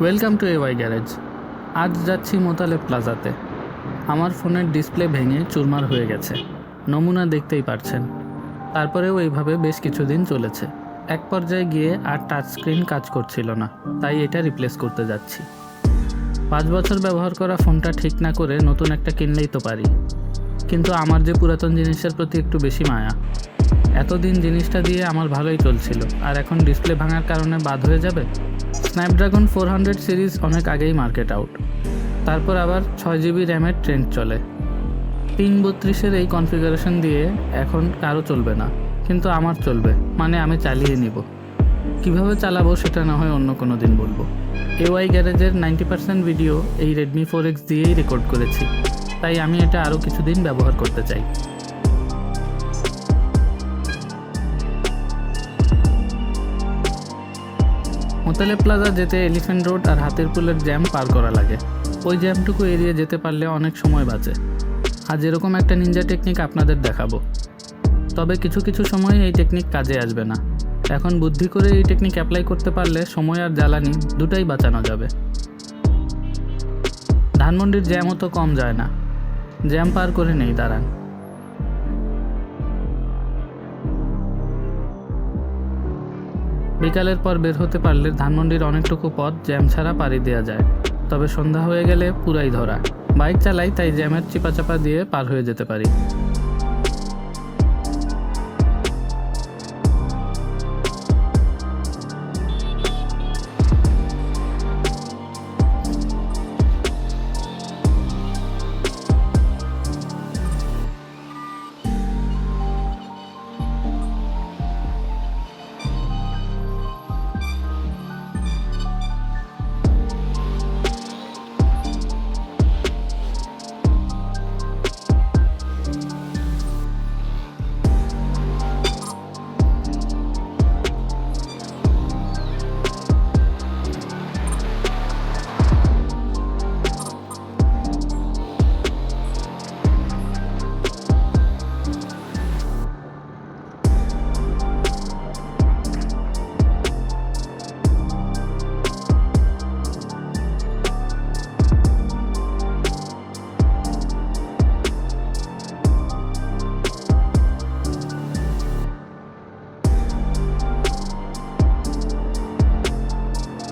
Welcome to AY garage. আজ যাচ্ছি মোতালেব প্লাজাতে। আমার ফোনের ডিসপ্লে ভেঙে চুরমার হয়ে গেছে, নমুনা দেখতেই পারছেন। তারপরেও এইভাবে বেশ কিছুদিন চলেছে। এক পর্যায়ে গিয়ে আর টাচ স্ক্রিন কাজ করছিল না, তাই এটা রিপ্লেস করতে যাচ্ছি। 5 বছর ব্যবহার করা ফোনটা ঠিক না করে নতুন একটা কিনলেই তো পারি, কিন্তু আমার যে পুরাতন জিনিসের প্রতি একটু বেশি মায়া। এতদিন জিনিসটা দিয়ে আমার ভালোই চলছিল, আর এখন ডিসপ্লে ভাঙার কারণে বাদ হয়ে যাবে। স্ন্যাপড্রাগন 400 সিরিজ অনেক আগেই মার্কেট আউট। তারপর আবার 6 GB র্যামের ট্রেন্ড চলে। 332-এর এই কনফিগারেশন দিয়ে এখন কারো চলবে না, কিন্তু আমার চলবে, মানে আমি চালিয়ে নিব। কিভাবে চালাবো সেটা না হয় অন্য কোনো দিন বলবো। এওয়াই গ্যারেজের 90% ভিডিও এই Redmi 4X দিয়েই রেকর্ড করেছি, তাই আমি এটা আরও কিছুদিন ব্যবহার করতে চাই। মোতালেব প্লাজা যেতে এলিফ্যান্ট রোড আর হাতিরপুলের জ্যাম পার করা লাগে। ওই জ্যামটুকু এড়িয়ে যেতে পারলে অনেক সময় বাঁচে। আজ এরকম একটা নিনজা টেকনিক আপনাদের দেখাবো। তবে কিছু কিছু সময় এই টেকনিক কাজে আসবে না। এখন বুদ্ধি করে এই টেকনিক অ্যাপ্লাই করতে পারলে সময় আর জ্বালানি দুটাই বাঁচানো যাবে। ধানমন্ডির জ্যামও তো কম যায় না। জ্যাম পার করে নেই, দাঁড়ান। বিকালের পর বের হতে পারলে ধানমন্ডির অনেকটুকু পথ জ্যাম ছাড়া পাড়ি দেওয়া যায়, তবে সন্ধ্যা হয়ে গেলে পুরাই ধরা। বাইক চালাই, তাই জ্যামের চিপাচাপা দিয়ে পার হয়ে যেতে পারি।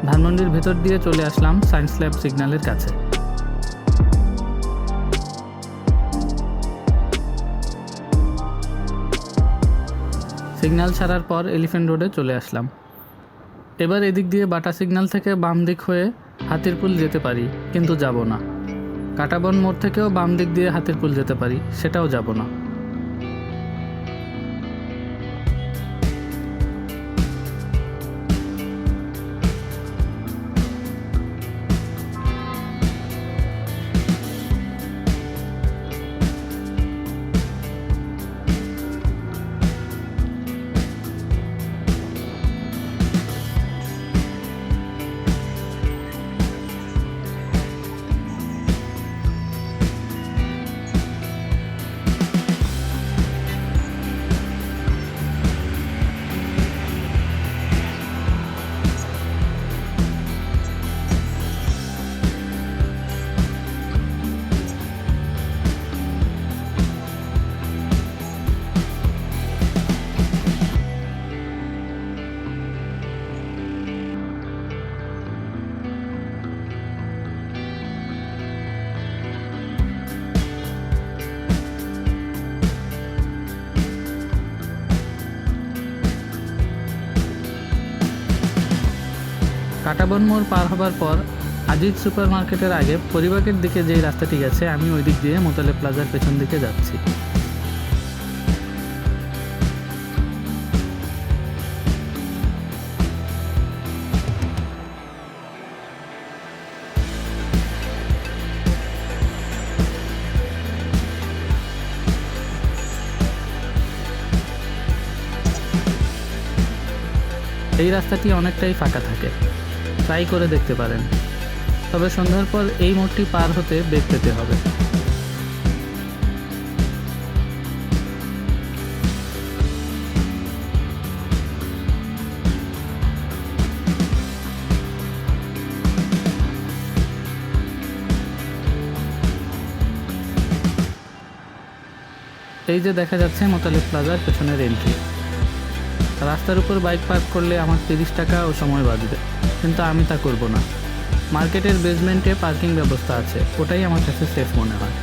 ধানমন্ডির ভেতর দিয়ে চলে আসলাম সায়েন্স ল্যাব সিগন্যালের কাছে। সিগন্যাল ছাড়ার পর এলিফ্যান্ট রোডে চলে আসলাম। এবার এদিক দিয়ে বাটা সিগন্যাল থেকে বাম দিক হয়ে হাতিরপুল যেতে পারি, কিন্তু যাব না। কাটাবন মোড় থেকেও বাম দিক দিয়ে হাতিরপুল যেতে পারি, সেটাও যাব না। কাটাবন মোড় পার হবার পর আজিজ সুপার মার্কেটের আগে পরিবাকের দিকে যেই রাস্তাটি গেছে, আমি ওই দিক দিয়ে মোতালেব প্লাজার পেছন দিকে যাচ্ছি। এই রাস্তাটি অনেকটাই ফাঁকা থাকে, ট্রাই করে দেখতে পারেন। তবে সন্ধ্যার পর এই মোড়টি পার হতে বেগ পেতে হবে। এই যে দেখা যাচ্ছে মোতালিব প্লাজার পেছনের এন্ট্রি। রাস্তার উপর বাইক পার্ক করলে আমার 30 টাকা ও সময় বাঁচবে, কিন্তু আমি তা করব না। মার্কেটের বেসমেন্টে পার্কিং ব্যবস্থা আছে, ওটাই আমার কাছে সেফ মনে হয়।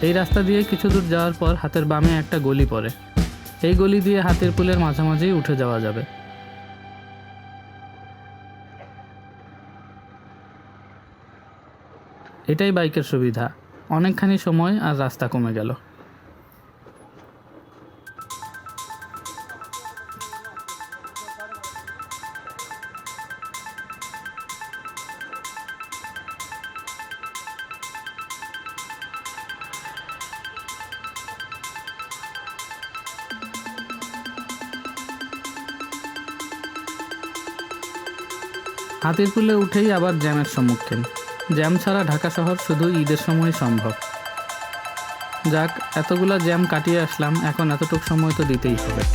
এই রাস্তা দিয়ে কিছু দূর যাওয়ার পর হাতের বামে একটা গলি পড়ে। এই গলি দিয়ে হাতির পুলের মাঝামাঝি উঠে যাওয়া যাবে। এটাই বাইকের সুবিধা, অনেকখানি সময় আর রাস্তা কমে গেল। হাতির পুলে উঠেই আবার জ্যামের সম্মুখীন। জ্যাম ছাড়া ঢাকা শহর শুধু ঈদের সময় সম্ভব। যাক, এতগুলা জ্যাম কাটিয়ে আসলাম, এখন এতটুকু সময় তো দিতেই হবে।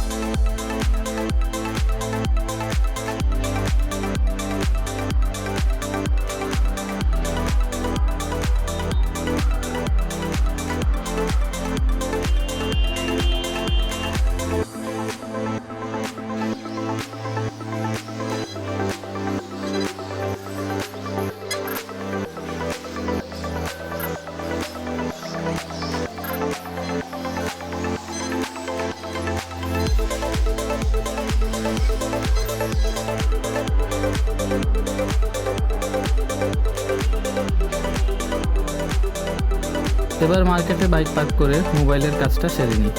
এবার মার্কেটে বাইক পার্ক করে মোবাইলের কাজটা সেরে নিই।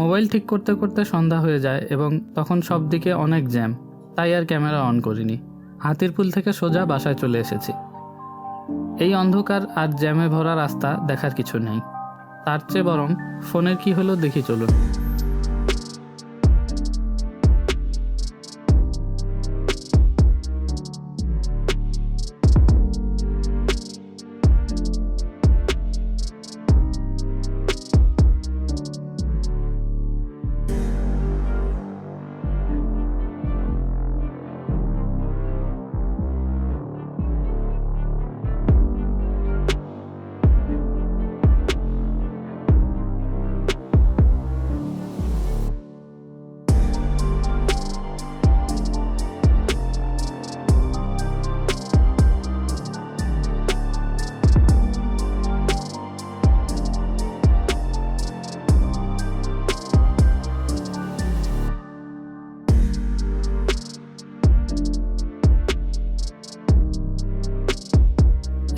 মোবাইল ঠিক করতে করতে সন্ধ্যা হয়ে যায় এবং তখন সব দিকে অনেক জ্যাম, তাই আর ক্যামেরা অন করিনি। হাতির পুল থেকে সোজা বাসায় চলে এসেছি। এই অন্ধকার আর জ্যামে ভরা রাস্তা দেখার কিছু নেই, তার চেয়ে বরং ফোনের কি হলো দেখি চলুন।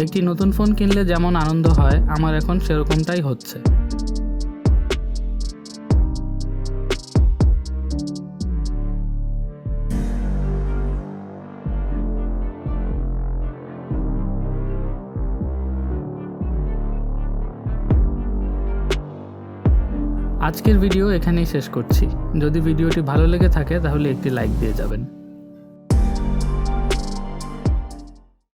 একটি নতুন ফোন কিনলে যেমন আনন্দ হয়, আমার এখন সেরকমটাই হচ্ছে। আজকের ভিডিও এখানেই শেষ করছি। যদি ভিডিওটি ভালো লেগে থাকে তাহলে একটি লাইক দিয়ে যাবেন।